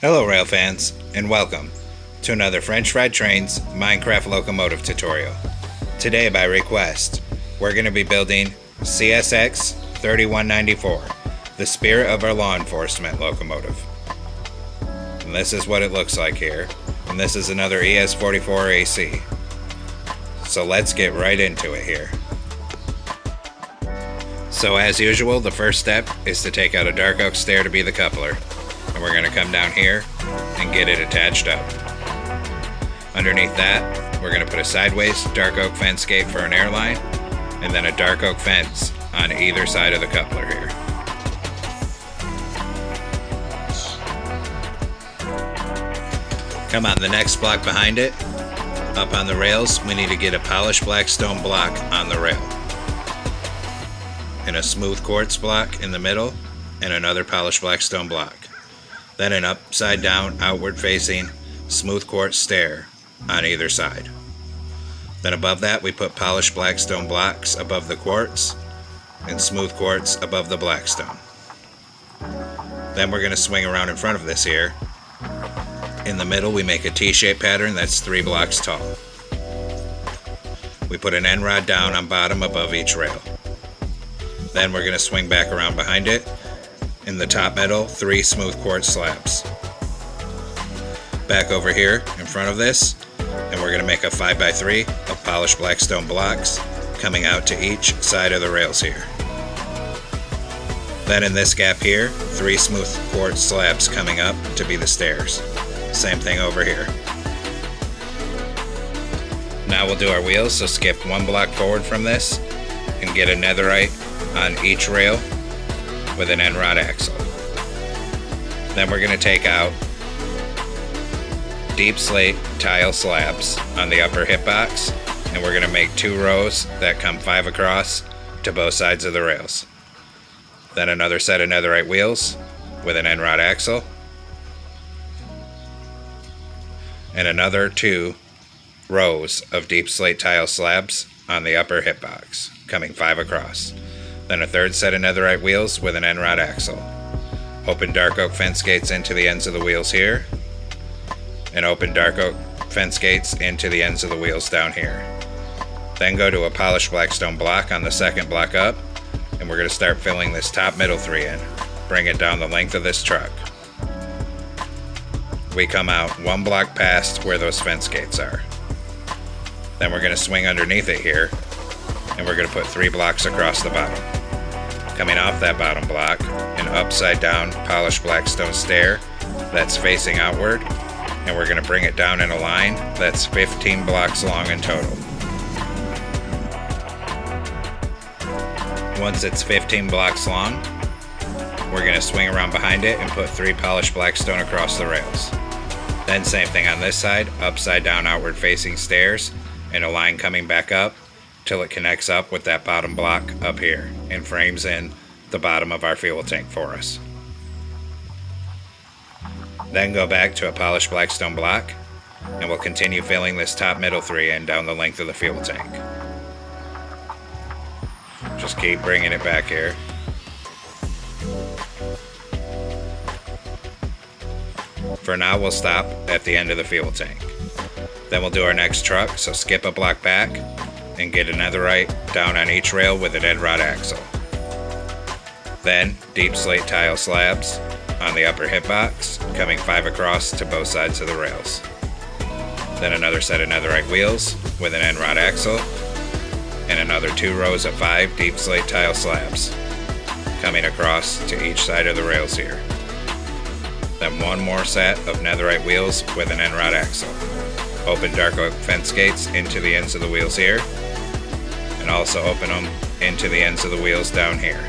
Hello rail fans, and welcome to another French Fried Trains Minecraft locomotive tutorial. Today by request, we're going to be building CSX 3194, the Spirit of Our Law Enforcement locomotive. And this is what it looks like here, and this is another ES44 AC. So let's get right into it here. So as usual, the first step is to take out a dark oak stair to be the coupler. And we're going to come down here and get it attached up. Underneath that, we're going to put a sideways dark oak fence gate for an airline, and then a dark oak fence on either side of the coupler here. Come on the next block behind it. Up on the rails, we need to get a polished black stone block on the rail, and a smooth quartz block in the middle, and another polished black stone block. Then an upside down, outward facing, smooth quartz stair on either side. Then above that we put polished black stone blocks above the quartz and smooth quartz above the black stone. Then we're going to swing around in front of this here. In the middle we make a T-shaped pattern that's 3 blocks tall. We put an end rod down on bottom above each rail. Then we're going to swing back around behind it. In the top middle, 3 smooth quartz slabs. Back over here in front of this, and we're going to make a 5x3 of polished black stone blocks coming out to each side of the rails here. Then in this gap here, 3 smooth quartz slabs coming up to be the stairs. Same thing over here. Now we'll do our wheels, so skip 1 block forward from this and get a netherite on each rail with an end rod axle. Then we're going to take out deep slate tile slabs on the upper hip box, and we're going to make 2 rows that come 5 across to both sides of the rails. Then another set of netherite wheels with an end rod axle, and another 2 rows of deep slate tile slabs on the upper hip box coming 5 across. Then a 3rd set of netherite wheels with an end rod axle. Open dark oak fence gates into the ends of the wheels here, and open dark oak fence gates into the ends of the wheels down here. Then go to a polished black stone block on the 2nd block up, and we're going to start filling this top middle 3 in. Bring it down the length of this truck. We come out 1 block past where those fence gates are. Then we're going to swing underneath it here, and we're going to put 3 blocks across the bottom. Coming off that bottom block, an upside down polished black stone stair that's facing outward, and we're going to bring it down in a line that's 15 blocks long in total. Once it's 15 blocks long, we're going to swing around behind it and put 3 polished black stone across the rails. Then same thing on this side, upside down outward facing stairs and a line coming back up till it connects up with that bottom block up here and frames in the bottom of our fuel tank for us. Then go back to a polished black stone block, and we'll continue filling this top middle 3 in down the length of the fuel tank. Just keep bringing it back here. For now we'll stop at the end of the fuel tank. Then we'll do our next truck, so skip a block back and get a netherite down on each rail with an end rod axle. Then deep slate tile slabs on the upper hip box coming 5 across to both sides of the rails. Then another set of netherite wheels with an end rod axle, and another 2 rows of 5 deep slate tile slabs coming across to each side of the rails here. Then 1 more set of netherite wheels with an end rod axle. Open dark oak fence gates into the ends of the wheels here, and also open them into the ends of the wheels down here.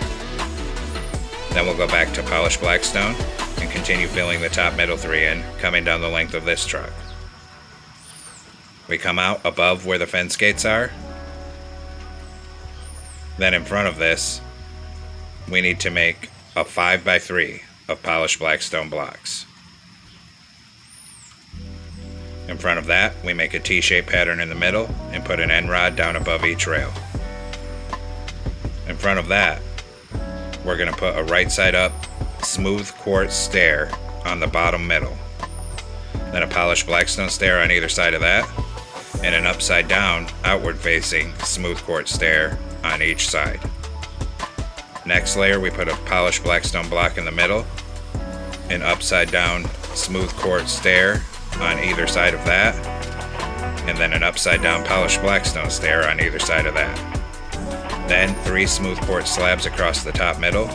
Then we'll go back to polished black stone and continue filling the top middle 3 in, coming down the length of this truck. We come out above where the fence gates are. Then in front of this, we need to make a 5x3 of polished black stone blocks. In front of that, we make a T-shaped pattern in the middle and put an end rod down above each rail. In front of that, we're going to put a right side up smooth quartz stair on the bottom middle. Then a polished blackstone stair on either side of that, and an upside down, outward facing, smooth quartz stair on each side. Next layer, we put a polished blackstone block in the middle, an upside down, smooth quartz stair on either side of that, and then an upside down polished blackstone stair on either side of that. Then 3 smooth quartz slabs across the top middle,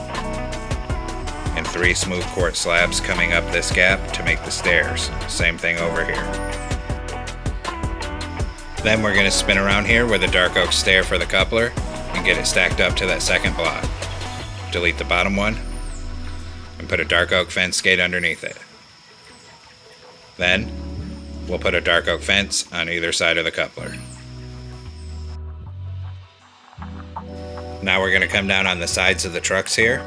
and 3 smooth quartz slabs coming up this gap to make the stairs. Same thing over here. Then we're going to spin around here with a dark oak stair for the coupler and get it stacked up to that second block. Delete the bottom one and put a dark oak fence gate underneath it. Then we'll put a dark oak fence on either side of the coupler. Now we're going to come down on the sides of the trucks here,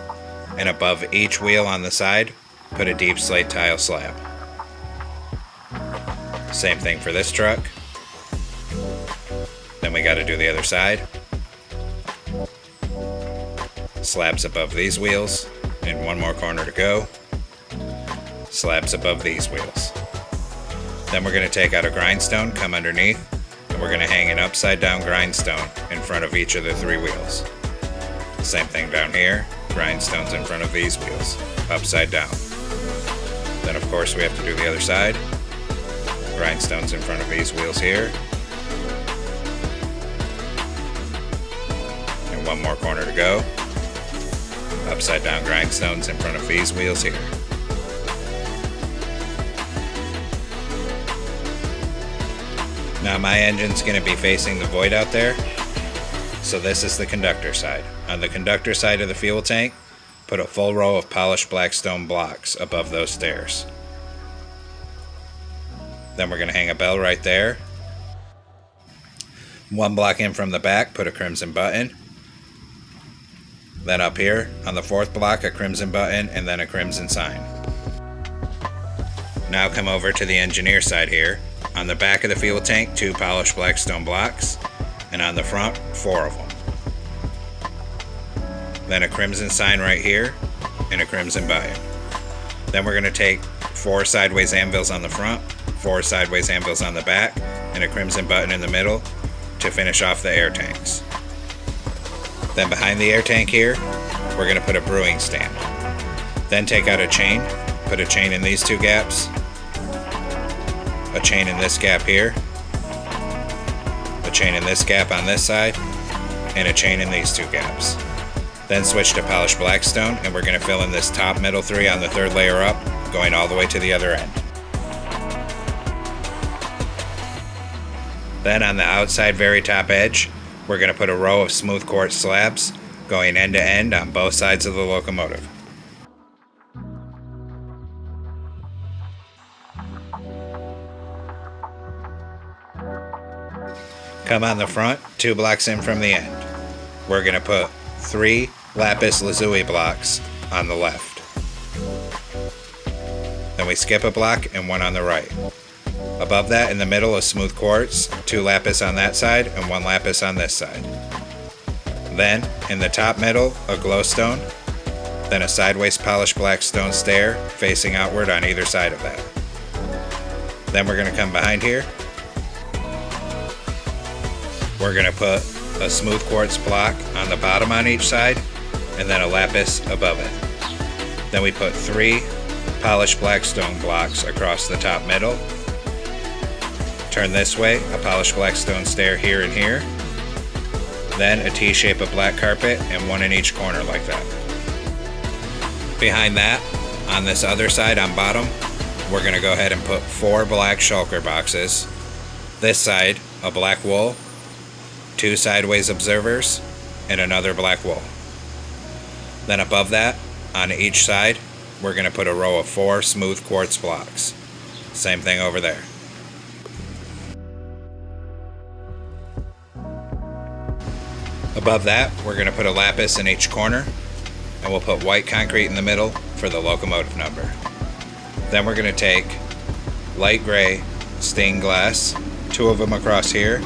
and above each wheel on the side, put a deep slate tile slab. Same thing for this truck. Then we got to do the other side. Slabs above these wheels, and one more corner to go. Slabs above these wheels. Then we're going to take out a grindstone, come underneath, and we're going to hang an upside down grindstone in front of each of the 3 wheels. Same thing down here, grindstones in front of these wheels, upside down. Then of course we have to do the other side. Grindstones in front of these wheels here. And one more corner to go. Upside down grindstones in front of these wheels here. Now my engine's going to be facing the void out there, so this is the conductor side. On the conductor side of the fuel tank, put a full row of polished blackstone blocks above those stairs. Then we're going to hang a bell right there. 1 block in from the back, put a crimson button. Then up here, on the 4th block, a crimson button and then a crimson sign. Now come over to the engineer side here. On the back of the fuel tank, 2 polished blackstone blocks, and on the front, 4 of them. Then a crimson sign right here, and a crimson button. Then we're going to take 4 sideways anvils on the front, 4 sideways anvils on the back, and a crimson button in the middle to finish off the air tanks. Then behind the air tank here, we're going to put a brewing stand. Then take out a chain, put a chain in these 2 gaps, a chain in this gap here, a chain in this gap on this side, and a chain in these 2 gaps. Then switch to polished blackstone, and we're going to fill in this top middle 3 on the 3rd layer up, going all the way to the other end. Then on the outside very top edge, we're going to put a row of smooth quartz slabs going end to end on both sides of the locomotive. Come on the front, 2 blocks in from the end. We're going to put 3 lapis lazuli blocks on the left. Then we skip a block and 1 on the right. Above that in the middle is smooth quartz, 2 lapis on that side and 1 lapis on this side. Then in the top middle, a glowstone, then a sideways polished black stone stair facing outward on either side of that. Then we're going to come behind here. We're going to put a smooth quartz block on the bottom on each side, and then a lapis above it. Then we put 3 polished blackstone blocks across the top middle. Turn this way, a polished blackstone stair here and here. Then a T-shape of black carpet and 1 in each corner like that. Behind that, on this other side on bottom, we're going to go ahead and put 4 black shulker boxes. This side, a black wool, 2 sideways observers, and another black wool. Then above that, on each side, we're going to put a row of 4 smooth quartz blocks. Same thing over there. Above that, we're going to put a lapis in each corner, and we'll put white concrete in the middle for the locomotive number. Then we're going to take light gray stained glass, 2 of them across here,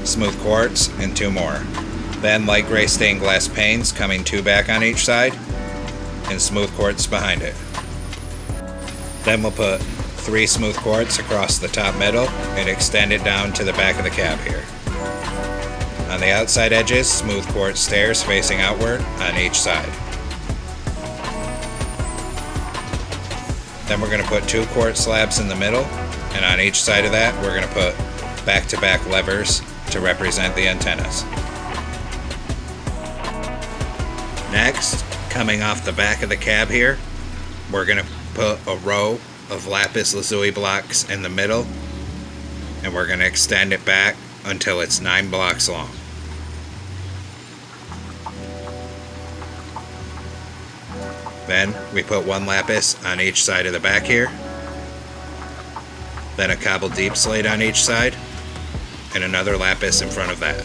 smooth quartz, and 2 more. Then light gray stained glass panes coming 2 back on each side, and smooth quartz behind it. Then we'll put 3 smooth quartz across the top middle and extend it down to the back of the cab here. On the outside edges, smooth quartz stairs facing outward on each side. Then we're going to put 2 quartz slabs in the middle, and on each side of that we're going to put back-to-back levers to represent the antennas. Next, coming off the back of the cab here, we're going to put a row of lapis lazuli blocks in the middle, and we're going to extend it back until it's 9 blocks long. Then we put 1 lapis on each side of the back here, then a cobbled deep slate on each side, and another lapis in front of that.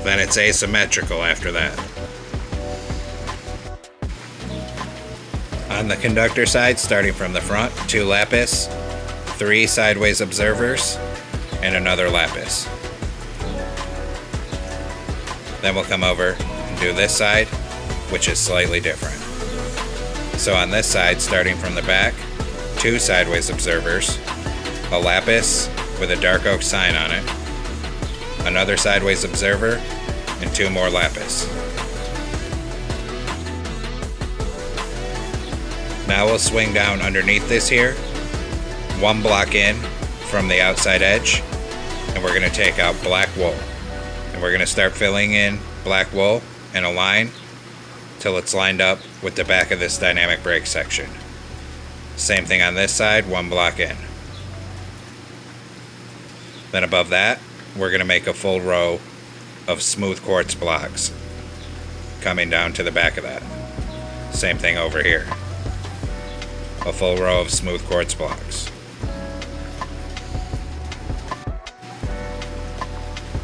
Then it's asymmetrical after that. On the conductor side, starting from the front, 2 lapis, 3 sideways observers, and another lapis. Then we'll come over and do this side, which is slightly different. So on this side, starting from the back, 2 sideways observers, a lapis with a dark oak sign on it, another sideways observer, and 2 more lapis. Now we'll swing down underneath this here, 1 block in from the outside edge, and we're going to take out black wool. And we're going to start filling in black wool in a line till it's lined up with the back of this dynamic brake section. Same thing on this side, 1 block in. Then above that, we're going to make a full row of smooth quartz blocks coming down to the back of that. Same thing over here. A full row of smooth quartz blocks.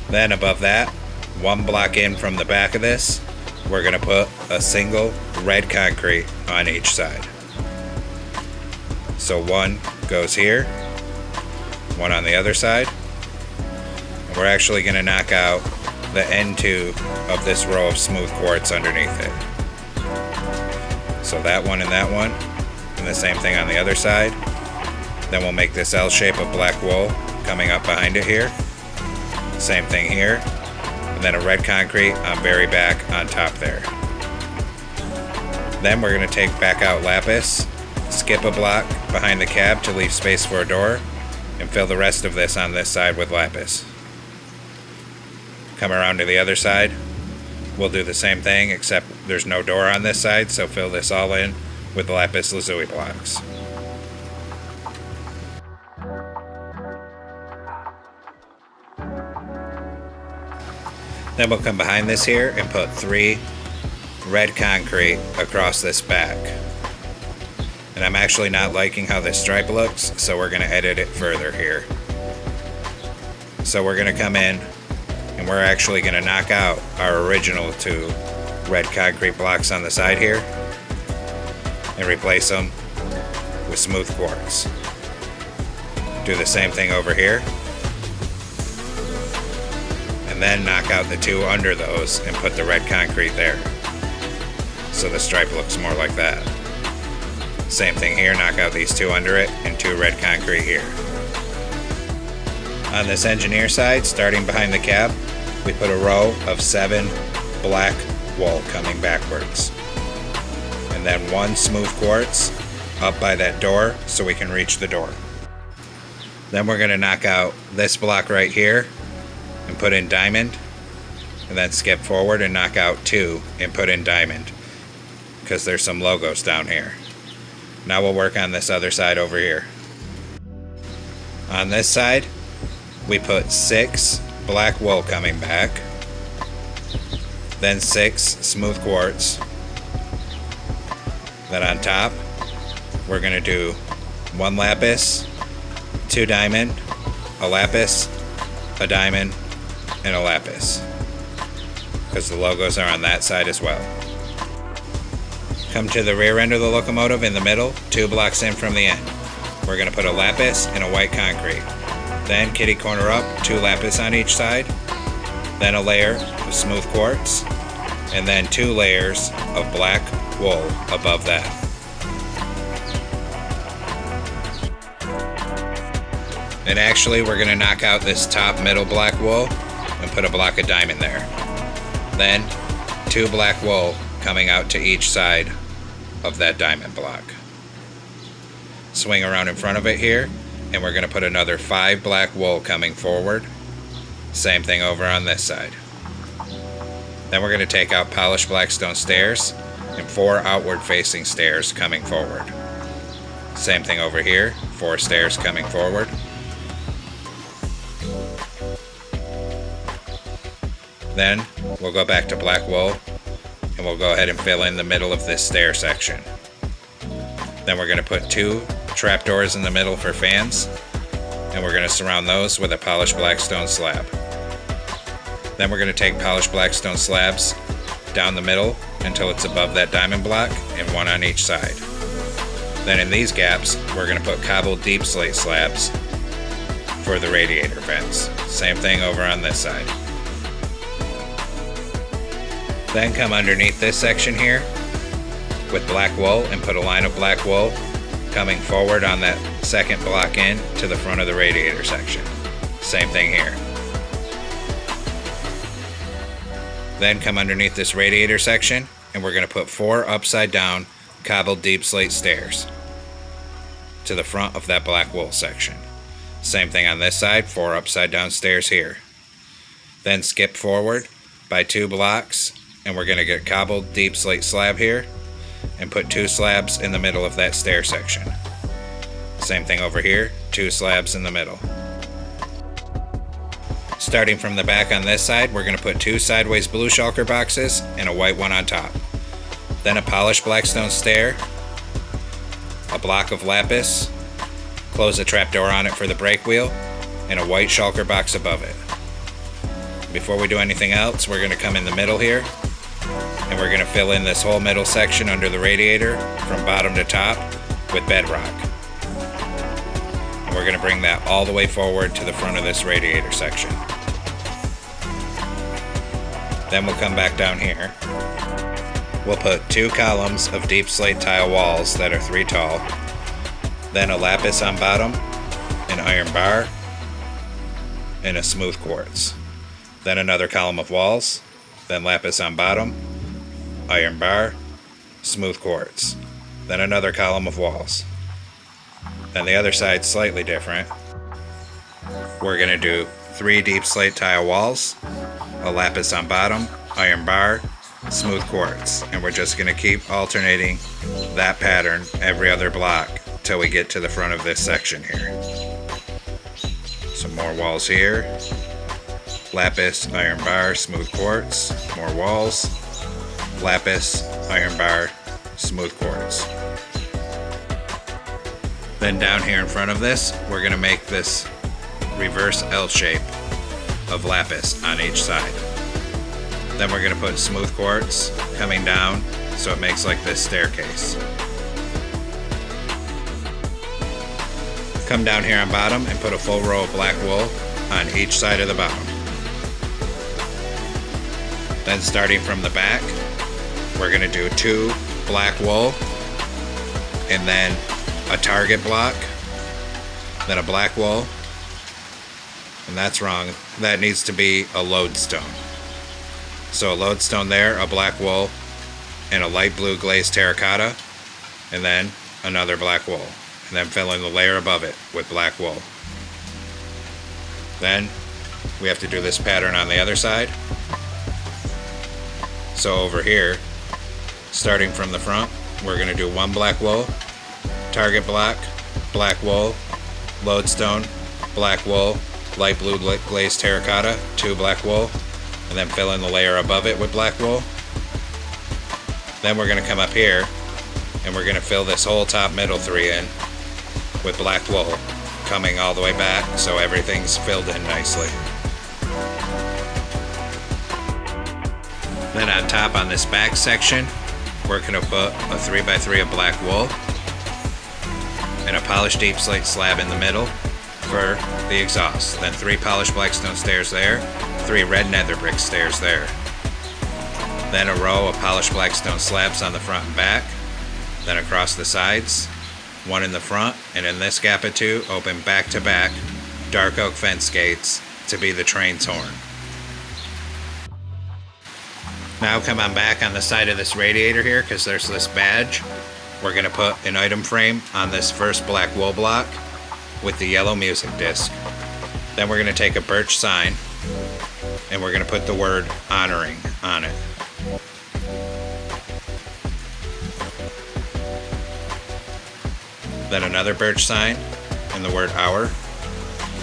Then above that, 1 block in from the back of this, we're going to put a single red concrete on each side. So 1 goes here, 1 on the other side. And we're actually going to knock out the end 2 of this row of smooth quartz underneath it. So that one and that one, and the same thing on the other side. Then we'll make this L shape of black wool coming up behind it here. Same thing here, and then a red concrete on very back on top there. Then we're going to take back out lapis, skip a block behind the cab to leave space for a door, and fill the rest of this on this side with lapis. Come around to the other side, we'll do the same thing except there's no door on this side, so fill this all in with lapis lazuli blocks. Then we'll come behind this here and put 3 red concrete across this back. And I'm actually not liking how this stripe looks, so we're going to edit it further here. So we're going to come in and we're actually going to knock out our original 2 red concrete blocks on the side here and replace them with smooth quartz. Do the same thing over here, and then knock out the 2 under those and put the red concrete there, so the stripe looks more like that. Same thing here, knock out these 2 under it and 2 red concrete here. On this engineer side, starting behind the cab, we put a row of 7 black wool coming backwards, and then 1 smooth quartz up by that door so we can reach the door. Then we're going to knock out this block right here and put in diamond, and then skip forward and knock out 2 and put in diamond, because there's some logos down here. Now we'll work on this other side over here. On this side, we put 6 black wool coming back, then 6 smooth quartz. Then on top, we're going to do 1 lapis, 2 diamond, a lapis, a diamond, and a lapis, because the logos are on that side as well. Come to the rear end of the locomotive in the middle, 2 blocks in from the end. We're going to put a lapis and a white concrete. Then kitty corner up, 2 lapis on each side. Then a layer of smooth quartz. and then 2 layers of black wool above that. And actually, we're going to knock out this top middle black wool and put a block of diamond there. Then 2 black wool coming out to each side of that diamond block. Swing around in front of it here, and we're going to put another 5 black wool coming forward. Same thing over on this side. Then we're going to take out polished black stone stairs and 4 outward facing stairs coming forward. Same thing over here, 4 stairs coming forward. Then we'll go back to black wool and we'll go ahead and fill in the middle of this stair section. Then we're going to put 2 trapdoors in the middle for fans, and we're going to surround those with a polished black stone slab. Then we're going to take polished black stone slabs down the middle until it's above that diamond block, and 1 on each side. Then in these gaps, we're going to put cobbled deep slate slabs for the radiator vents. Same thing over on this side. Then come underneath this section here with black wool and put a line of black wool coming forward on that second block in to the front of the radiator section. Same thing here. Then come underneath this radiator section and we're going to put 4 upside down cobbled deep slate stairs to the front of that black wool section. Same thing on this side, 4 upside down stairs here. Then skip forward by 2 blocks and we're going to get cobbled deep slate slab here and put 2 slabs in the middle of that stair section. Same thing over here, 2 slabs in the middle. Starting from the back on this side, we're going to put 2 sideways blue shulker boxes and a white one on top. Then a polished black stone stair, a block of lapis, close a trapdoor on it for the brake wheel, and a white shulker box above it. Before we do anything else, we're going to come in the middle here, and we're going to fill in this whole middle section under the radiator from bottom to top with bedrock. And we're going to bring that all the way forward to the front of this radiator section. Then we'll come back down here. We'll put 2 columns of deep slate tile walls that are 3 tall, then a lapis on bottom, an iron bar, and a smooth quartz. Then another column of walls, then lapis on bottom, iron bar, smooth quartz. Then another column of walls. Then the other side slightly different. We're going to do 3 deep slate tile walls, a lapis on bottom, iron bar, smooth quartz, and we're just going to keep alternating that pattern every other block till we get to the front of this section here. Some more walls here, lapis, iron bar, smooth quartz, more walls, lapis, iron bar, smooth quartz. Then down here in front of this, we're going to make this reverse L shape of lapis on each side. Then we're going to put smooth quartz coming down so it makes like this staircase. Come down here on bottom and put a full row of black wool on each side of the bottom. Then starting from the back, we're going to do 2 black wool and then a target block, then a black wool, and that's wrong. That needs to be a lodestone. So a lodestone there, a black wool, and a light blue glazed terracotta, and then another black wool, and then fill in the layer above it with black wool. Then we have to do this pattern on the other side. So over here, starting from the front, we're going to do 1 black wool, target block, black wool, lodestone, black wool, light blue glazed terracotta, 2 black wool, and then fill in the layer above it with black wool. Then we're going to come up here and we're going to fill this whole top middle 3 in with black wool coming all the way back so everything's filled in nicely. Then on top on this back section, we're going to put a 3x3 of black wool and a polished deep slate slab in the middle for the exhaust. Then 3 polished black stone stairs there, 3 red nether brick stairs there. then a row of polished black stone slabs on the front and back, then across the sides, one in the front, and in this gap of two, open back to back dark oak fence gates to be the train's horn. Now come on back on the side of this radiator here, because there's this badge. We're going to put an item frame on this first black wool block with the yellow music disc. Then we're going to take a birch sign and we're going to put the word honoring on it. Then another birch sign and the word hour.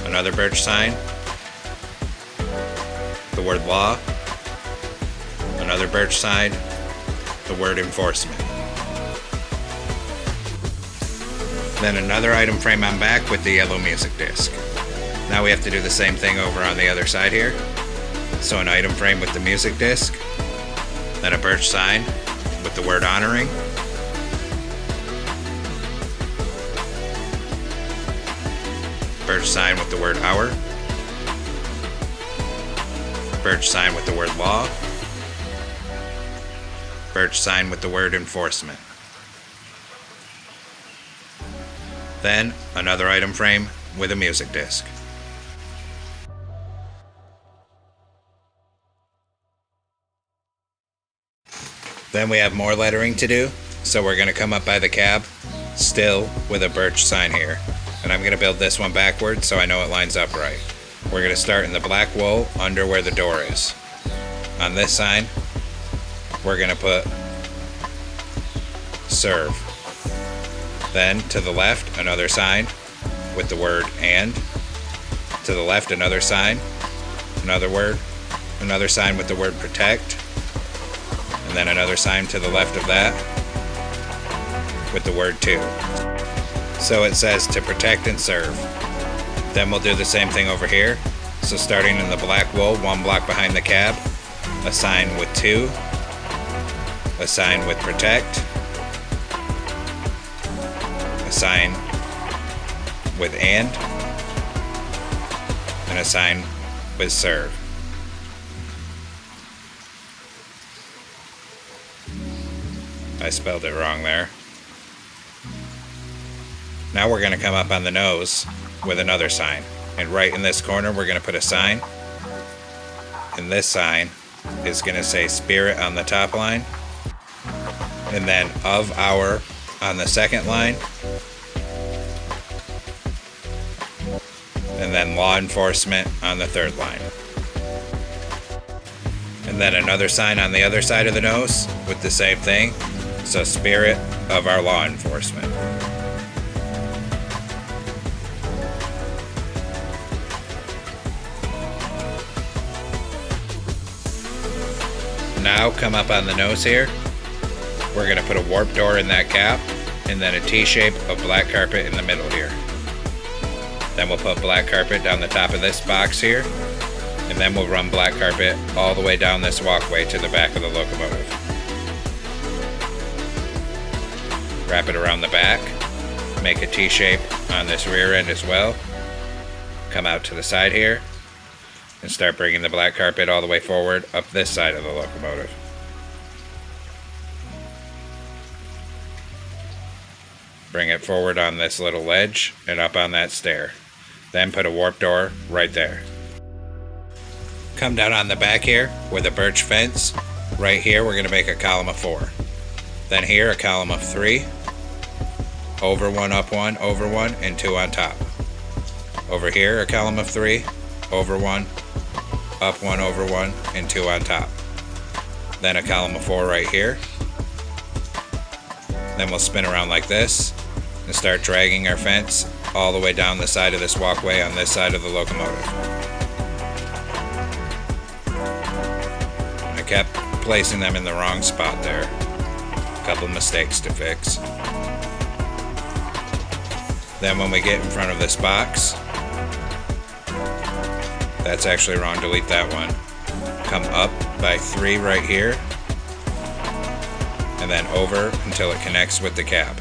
Another birch sign, the word law. Another birch sign, the word enforcement. Then another item frame on back with the yellow music disc. Now we have to do the same thing over on the other side here. So an item frame with the music disc, then a birch sign with the word honoring, birch sign with the word hour, birch sign with the word law, birch sign with the word enforcement. Then another item frame with a music disc. Then we have more lettering to do, so we're going to come up by the cab, still with a birch sign here. And I'm going to build this one backwards so I know it lines up right. We're going to start in the black wool under where the door is. On this sign, we're going to put serve. Then to the left, another sign with the word and. To the left, another sign, another word, another sign with the word protect. And then another sign to the left of that with the word to. So it says to protect and serve. Then we'll do the same thing over here. So starting in the black wool, one block behind the cab, a sign with to, a sign with protect, a sign with and a sign with serve. I spelled it wrong there. Now we're going to come up on the nose with another sign. And right in this corner, we're going to put a sign. And this sign is going to say spirit on the top line. And then of our on the second line. And then law enforcement on the third line. And then another sign on the other side of the nose with the same thing. So spirit of our law enforcement. Now come up on the nose here. We're going to put a warp door in that gap and then a T-shape of black carpet in the middle here. Then we'll put black carpet down the top of this box here, and then we'll run black carpet all the way down this walkway to the back of the locomotive. Wrap it around the back, make a T-shape on this rear end as well. Come out to the side here and start bringing the black carpet all the way forward up this side of the locomotive. Bring it forward on this little ledge and up on that stair. Then put a warp door right there. Come down on the back here with a birch fence. Right here we're going to make a column of 4. Then here a column of 3. Over 1, up 1, over 1, and 2 on top. Over here a column of 3. Over 1, up 1, over 1, and 2 on top. Then a column of 4 right here. Then we'll spin around like this and start dragging our fence all the way down the side of this walkway on this side of the locomotive. I kept placing them in the wrong spot there. A couple mistakes to fix. Then when we get in front of this box, that's actually wrong, delete that one. Come up by 3 right here, and then over until it connects with the cab.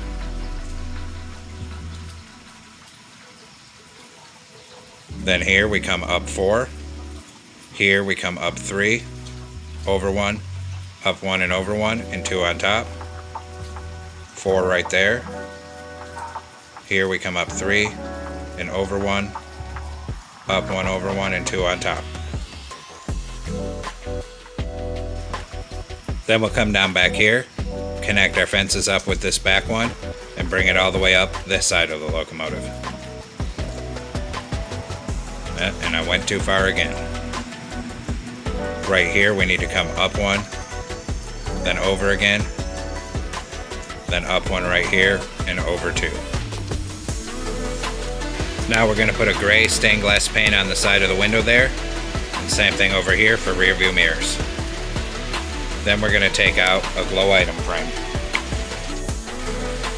Then here we come up 4, here we come up 3, over 1, up one and over one, and two on top. 4 right there. Here we come up 3 and over one, up one over one, and 2 on top. Then we'll come down back here, connect our fences up with this back one, and bring it all the way up this side of the locomotive. And I went too far again. Right here we need to come up one, then over again, then up one right here, and over 2. Now we're going to put a gray stained glass paint on the side of the window there, and same thing over here for rear view mirrors. Then we're going to take out a glow item frame.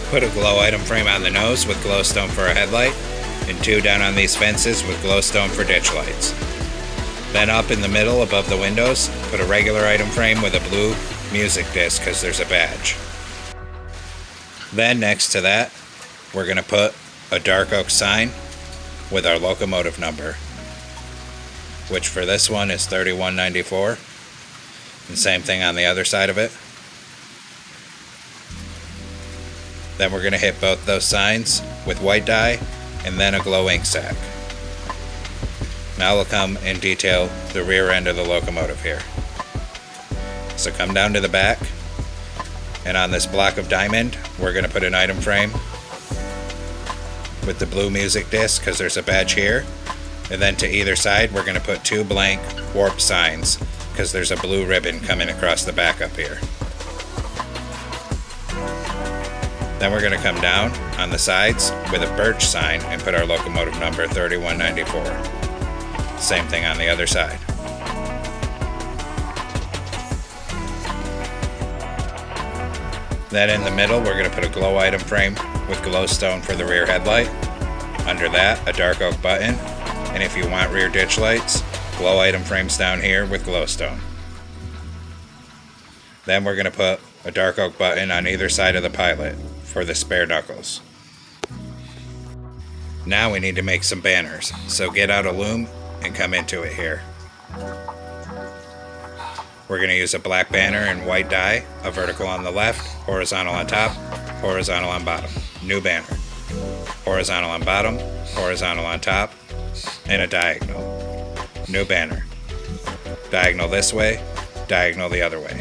Put a glow item frame on the nose with glowstone for a headlight, and 2 down on these fences with glowstone for ditch lights. Then up in the middle above the windows, put a regular item frame with a blue music disc because there's a badge. Then next to that, we're going to put a dark oak sign with our locomotive number, which for this one is 3194, and same thing on the other side of it. Then we're going to hit both those signs with white dye and then a glow ink sac. Now we'll come and detail the rear end of the locomotive here. So come down to the back, and on this block of diamond we're going to put an item frame with the blue music disc because there's a badge here, and then to either side we're going to put 2 blank warp signs because there's a blue ribbon coming across the back up here. Then we're going to come down on the sides with a birch sign and put our locomotive number 3194. Same thing on the other side. Then in the middle we're going to put a glow item frame with glowstone for the rear headlight. Under that, a dark oak button, and if you want rear ditch lights, glow item frames down here with glowstone. Then we're going to put a dark oak button on either side of the pilot for the spare knuckles. Now we need to make some banners, so get out a loom and come into it here. We're going to use a black banner and white dye, a vertical on the left, horizontal on top, horizontal on bottom. New banner. Horizontal on bottom, horizontal on top, and a diagonal. New banner. Diagonal this way, diagonal the other way.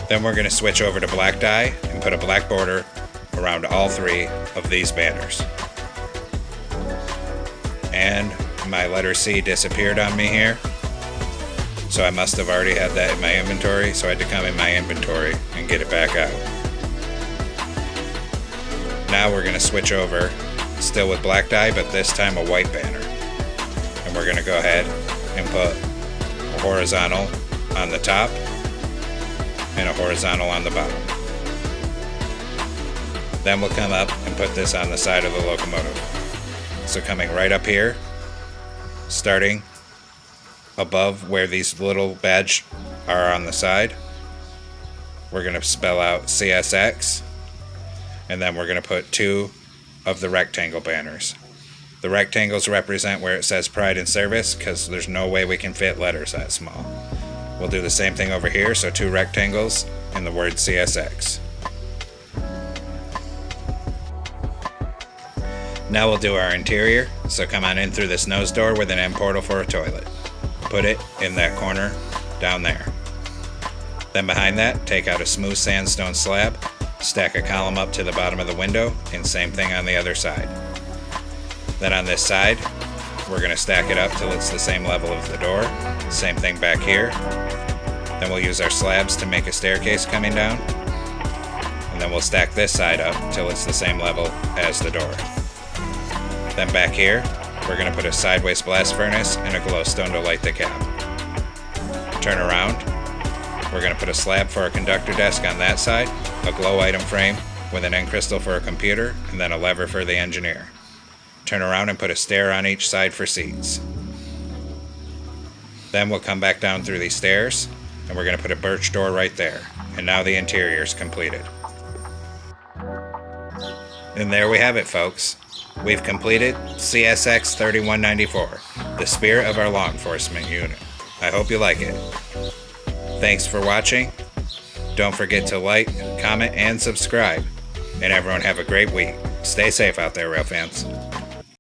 Then we're going to switch over to black dye and put a black border around all 3 of these banners. And my letter C disappeared on me here, so I must have already had that in my inventory, so I had to come in my inventory and get it back out. Now we're going to switch over, still with black dye, but this time a white banner. And we're going to go ahead and put a horizontal on the top and a horizontal on the bottom. Then we'll come up and put this on the side of the locomotive. So coming right up here, starting above where these little badge are on the side, we're going to spell out CSX, and then we're going to put 2 of the rectangle banners. The rectangles represent where it says Pride in Service because there's no way we can fit letters that small. We'll do the same thing over here, so 2 rectangles and the word CSX. Now we'll do our interior, so come on in through this nose door with an end portal for a toilet. Put it in that corner down there. Then behind that, take out a smooth sandstone slab, stack a column up to the bottom of the window, and same thing on the other side. Then on this side, we're going to stack it up till it's the same level of the door. Same thing back here. Then we'll use our slabs to make a staircase coming down. And then we'll stack this side up till it's the same level as the door. Then back here, we're going to put a sideways blast furnace and a glowstone to light the cab. Turn around. We're going to put a slab for a conductor desk on that side, a glow item frame with an end crystal for a computer, and then a lever for the engineer. Turn around and put a stair on each side for seats. Then we'll come back down through these stairs, and we're going to put a birch door right there. And now the interior is completed. And there we have it, folks. We've completed CSX 3194, the spirit of our law enforcement unit. I hope you like it. Thanks for watching. Don't forget to like, comment, and subscribe. And everyone have a great week. Stay safe out there, rail fans.